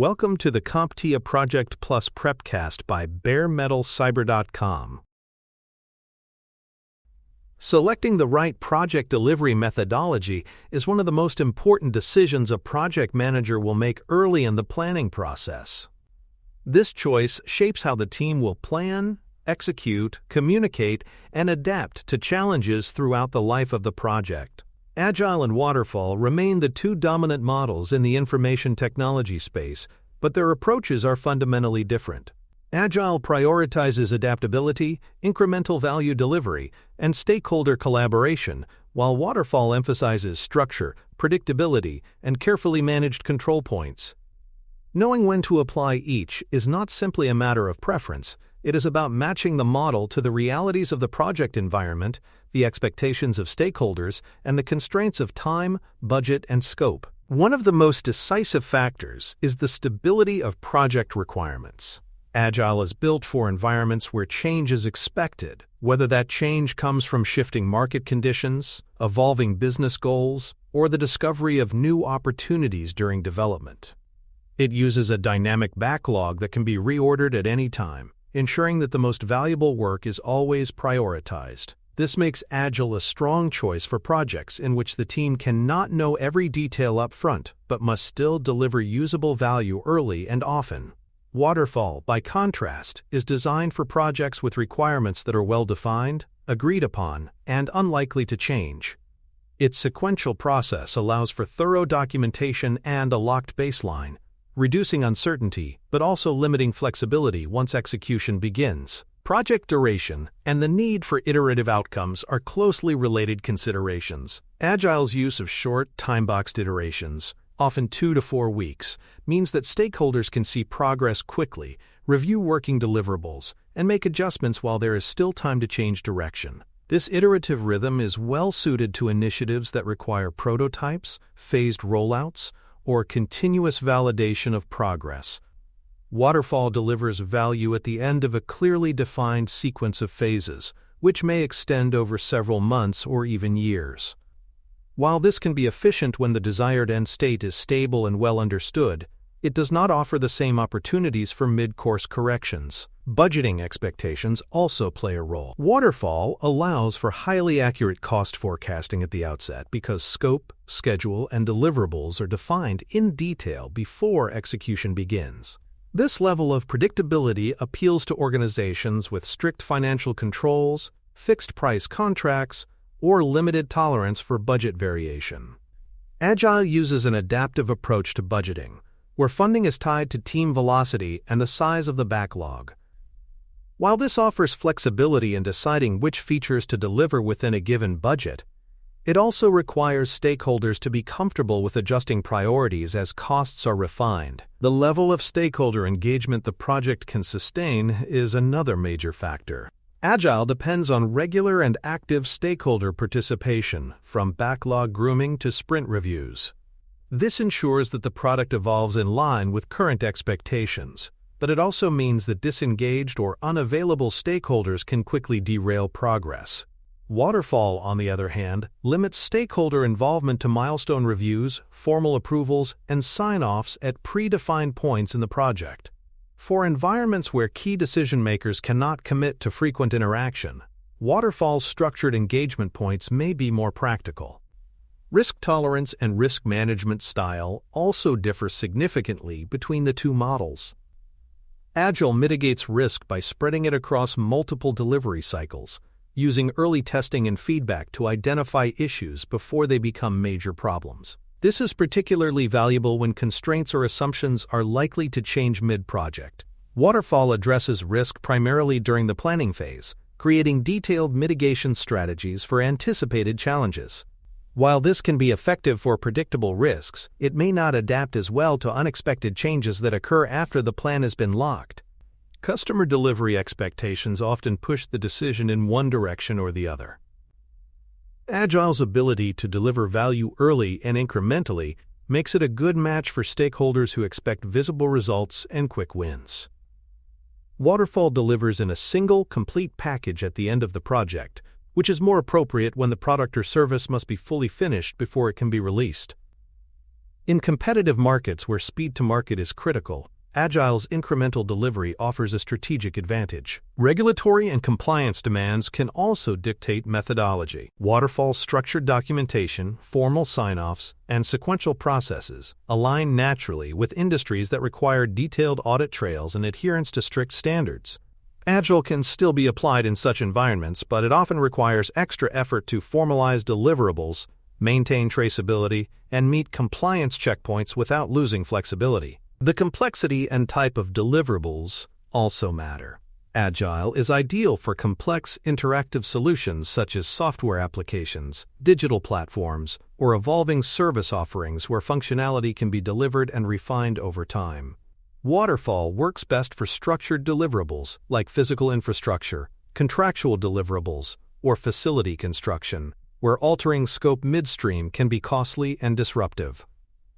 Welcome to the CompTIA Project Plus prepcast by baremetalcyber.com. Selecting the right project delivery methodology is one of the most important decisions a project manager will make early in the planning process. This choice shapes how the team will plan, execute, communicate, and adapt to challenges throughout the life of the project. Agile and Waterfall remain the two dominant models in the information technology space, but their approaches are fundamentally different. Agile prioritizes adaptability, incremental value delivery, and stakeholder collaboration, while Waterfall emphasizes structure, predictability, and carefully managed control points. Knowing when to apply each is not simply a matter of preference. It is about matching the model to the realities of the project environment, the expectations of stakeholders, and the constraints of time, budget, and scope. One of the most decisive factors is the stability of project requirements. Agile is built for environments where change is expected, whether that change comes from shifting market conditions, evolving business goals, or the discovery of new opportunities during development. It uses a dynamic backlog that can be reordered at any time, ensuring that the most valuable work is always prioritized. This makes Agile a strong choice for projects in which the team cannot know every detail up front, but must still deliver usable value early and often. Waterfall, by contrast, is designed for projects with requirements that are well-defined, agreed upon, and unlikely to change. Its sequential process allows for thorough documentation and a locked baseline, reducing uncertainty but also limiting flexibility once execution begins. Project duration and the need for iterative outcomes are closely related considerations. Agile's use of short, time-boxed iterations, often 2 to 4 weeks, means that stakeholders can see progress quickly, review working deliverables, and make adjustments while there is still time to change direction. This iterative rhythm is well-suited to initiatives that require prototypes, phased rollouts, or continuous validation of progress. Waterfall delivers value at the end of a clearly defined sequence of phases, which may extend over several months or even years. While this can be efficient when the desired end state is stable and well understood, it does not offer the same opportunities for mid-course corrections. Budgeting expectations also play a role. Waterfall allows for highly accurate cost forecasting at the outset because scope, schedule, and deliverables are defined in detail before execution begins. This level of predictability appeals to organizations with strict financial controls, fixed-price contracts, or limited tolerance for budget variation. Agile uses an adaptive approach to budgeting, where funding is tied to team velocity and the size of the backlog. While this offers flexibility in deciding which features to deliver within a given budget, it also requires stakeholders to be comfortable with adjusting priorities as costs are refined. The level of stakeholder engagement the project can sustain is another major factor. Agile depends on regular and active stakeholder participation, from backlog grooming to sprint reviews. This ensures that the product evolves in line with current expectations, but it also means that disengaged or unavailable stakeholders can quickly derail progress. Waterfall, on the other hand, limits stakeholder involvement to milestone reviews, formal approvals, and sign-offs at predefined points in the project. For environments where key decision-makers cannot commit to frequent interaction, Waterfall's structured engagement points may be more practical. Risk tolerance and risk management style also differ significantly between the two models. Agile mitigates risk by spreading it across multiple delivery cycles, using early testing and feedback to identify issues before they become major problems. This is particularly valuable when constraints or assumptions are likely to change mid-project. Waterfall addresses risk primarily during the planning phase, creating detailed mitigation strategies for anticipated challenges. While this can be effective for predictable risks, it may not adapt as well to unexpected changes that occur after the plan has been locked. Customer delivery expectations often push the decision in one direction or the other. Agile's ability to deliver value early and incrementally makes it a good match for stakeholders who expect visible results and quick wins. Waterfall delivers in a single, complete package at the end of the project, which is more appropriate when the product or service must be fully finished before it can be released. In competitive markets where speed to market is critical, Agile's incremental delivery offers a strategic advantage. Regulatory and compliance demands can also dictate methodology. Waterfall's structured documentation, formal sign-offs, and sequential processes align naturally with industries that require detailed audit trails and adherence to strict standards. Agile can still be applied in such environments, but it often requires extra effort to formalize deliverables, maintain traceability, and meet compliance checkpoints without losing flexibility. The complexity and type of deliverables also matter. Agile is ideal for complex interactive solutions such as software applications, digital platforms, or evolving service offerings where functionality can be delivered and refined over time. Waterfall works best for structured deliverables like physical infrastructure, contractual deliverables, or facility construction, where altering scope midstream can be costly and disruptive.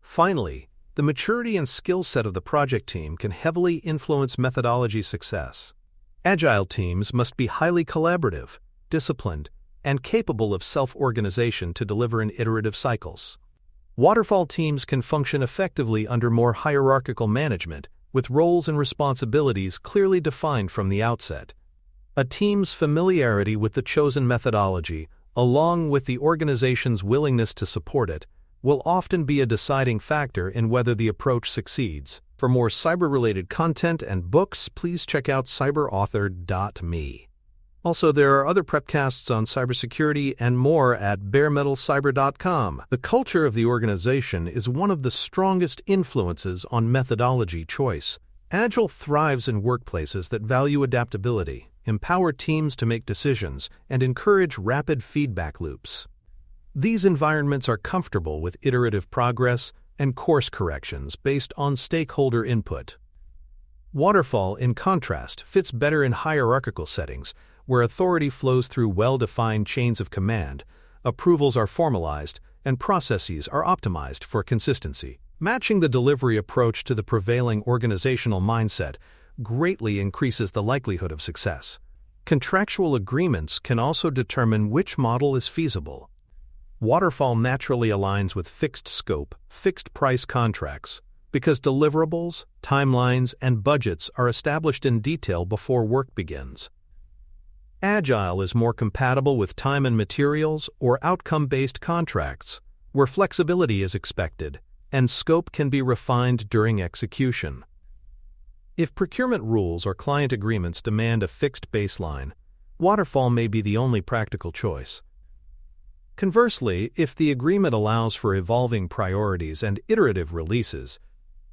Finally, the maturity and skill set of the project team can heavily influence methodology success. Agile teams must be highly collaborative, disciplined, and capable of self-organization to deliver in iterative cycles. Waterfall teams can function effectively under more hierarchical management, with roles and responsibilities clearly defined from the outset. A team's familiarity with the chosen methodology, along with the organization's willingness to support it, will often be a deciding factor in whether the approach succeeds. For more cyber-related content and books, please check out cyberauthor.me. Also, there are other prepcasts on cybersecurity and more at baremetalcyber.com. The culture of the organization is one of the strongest influences on methodology choice. Agile thrives in workplaces that value adaptability, empower teams to make decisions, and encourage rapid feedback loops. These environments are comfortable with iterative progress and course corrections based on stakeholder input. Waterfall, in contrast, fits better in hierarchical settings, where authority flows through well-defined chains of command, approvals are formalized, and processes are optimized for consistency. Matching the delivery approach to the prevailing organizational mindset greatly increases the likelihood of success. Contractual agreements can also determine which model is feasible. Waterfall naturally aligns with fixed scope, fixed price contracts, because deliverables, timelines, and budgets are established in detail before work begins. Agile is more compatible with time and materials or outcome-based contracts, where flexibility is expected and scope can be refined during execution. If procurement rules or client agreements demand a fixed baseline, Waterfall may be the only practical choice. Conversely, if the agreement allows for evolving priorities and iterative releases,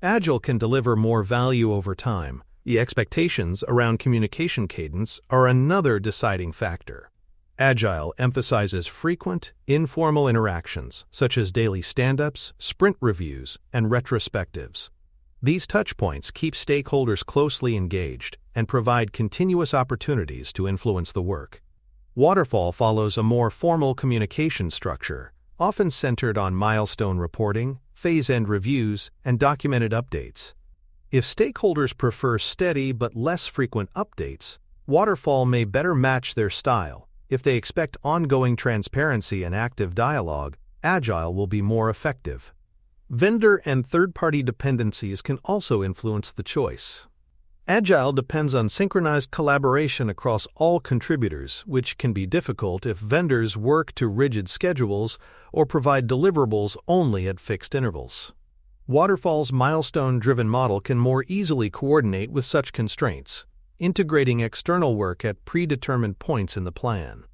Agile can deliver more value over time. The expectations around communication cadence are another deciding factor. Agile emphasizes frequent, informal interactions, such as daily stand-ups, sprint reviews, and retrospectives. These touchpoints keep stakeholders closely engaged and provide continuous opportunities to influence the work. Waterfall follows a more formal communication structure, often centered on milestone reporting, phase-end reviews, and documented updates. If stakeholders prefer steady but less frequent updates, Waterfall may better match their style. If they expect ongoing transparency and active dialogue, Agile will be more effective. Vendor and third-party dependencies can also influence the choice. Agile depends on synchronized collaboration across all contributors, which can be difficult if vendors work to rigid schedules or provide deliverables only at fixed intervals. Waterfall's milestone-driven model can more easily coordinate with such constraints, integrating external work at predetermined points in the plan.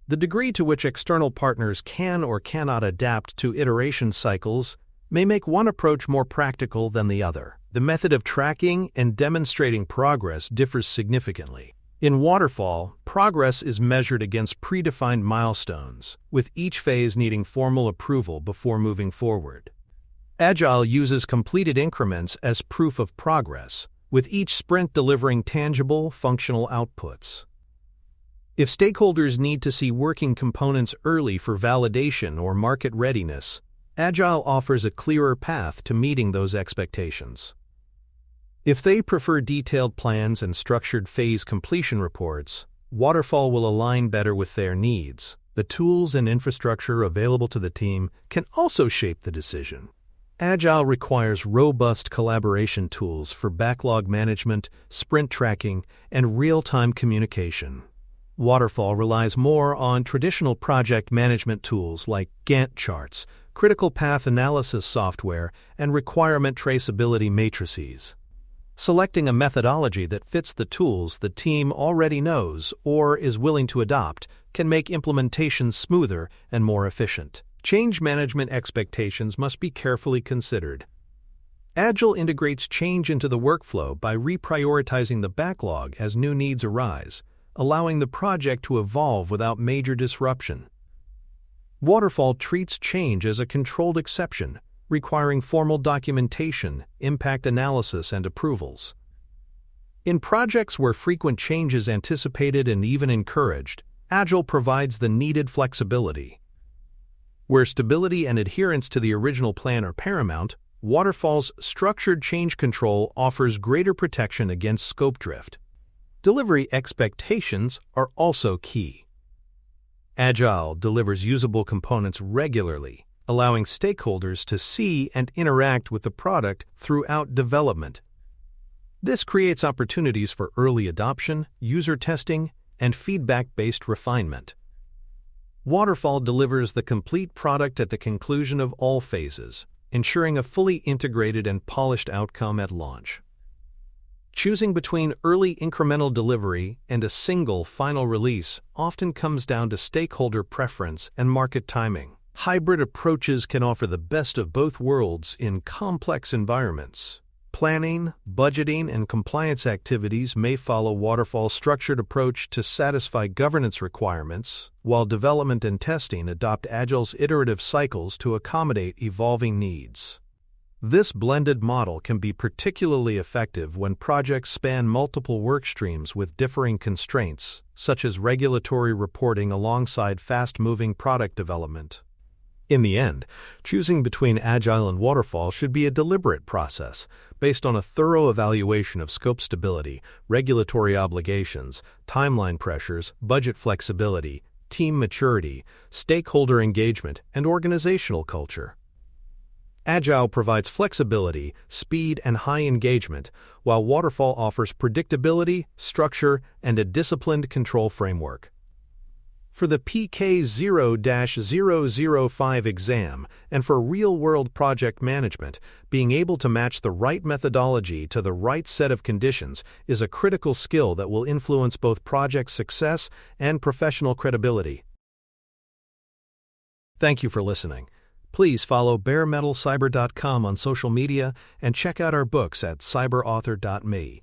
The degree to which external partners can or cannot adapt to iteration cycles may make one approach more practical than the other. The method of tracking and demonstrating progress differs significantly. In Waterfall, progress is measured against predefined milestones, with each phase needing formal approval before moving forward. Agile uses completed increments as proof of progress, with each sprint delivering tangible, functional outputs. If stakeholders need to see working components early for validation or market readiness, Agile offers a clearer path to meeting those expectations. If they prefer detailed plans and structured phase completion reports, Waterfall will align better with their needs. The tools and infrastructure available to the team can also shape the decision. Agile requires robust collaboration tools for backlog management, sprint tracking, and real-time communication. Waterfall relies more on traditional project management tools like Gantt charts, critical path analysis software, and requirement traceability matrices. Selecting a methodology that fits the tools the team already knows or is willing to adopt can make implementation smoother and more efficient. Change management expectations must be carefully considered. Agile integrates change into the workflow by reprioritizing the backlog as new needs arise, allowing the project to evolve without major disruption. Waterfall treats change as a controlled exception, requiring formal documentation, impact analysis, and approvals. In projects where frequent change is anticipated and even encouraged, Agile provides the needed flexibility. Where stability and adherence to the original plan are paramount, Waterfall's structured change control offers greater protection against scope drift. Delivery expectations are also key. Agile delivers usable components regularly, allowing stakeholders to see and interact with the product throughout development. This creates opportunities for early adoption, user testing, and feedback-based refinement. Waterfall delivers the complete product at the conclusion of all phases, ensuring a fully integrated and polished outcome at launch. Choosing between early incremental delivery and a single final release often comes down to stakeholder preference and market timing. Hybrid approaches can offer the best of both worlds in complex environments. Planning, budgeting, and compliance activities may follow Waterfall's structured approach to satisfy governance requirements, while development and testing adopt Agile's iterative cycles to accommodate evolving needs. This blended model can be particularly effective when projects span multiple work streams with differing constraints, such as regulatory reporting alongside fast-moving product development. In the end, choosing between Agile and Waterfall should be a deliberate process, based on a thorough evaluation of scope stability, regulatory obligations, timeline pressures, budget flexibility, team maturity, stakeholder engagement, and organizational culture. Agile provides flexibility, speed, and high engagement, while Waterfall offers predictability, structure, and a disciplined control framework. For the PK0-005 exam and for real-world project management, being able to match the right methodology to the right set of conditions is a critical skill that will influence both project success and professional credibility. Thank you for listening. Please follow baremetalcyber.com on social media and check out our books at cyberauthor.me.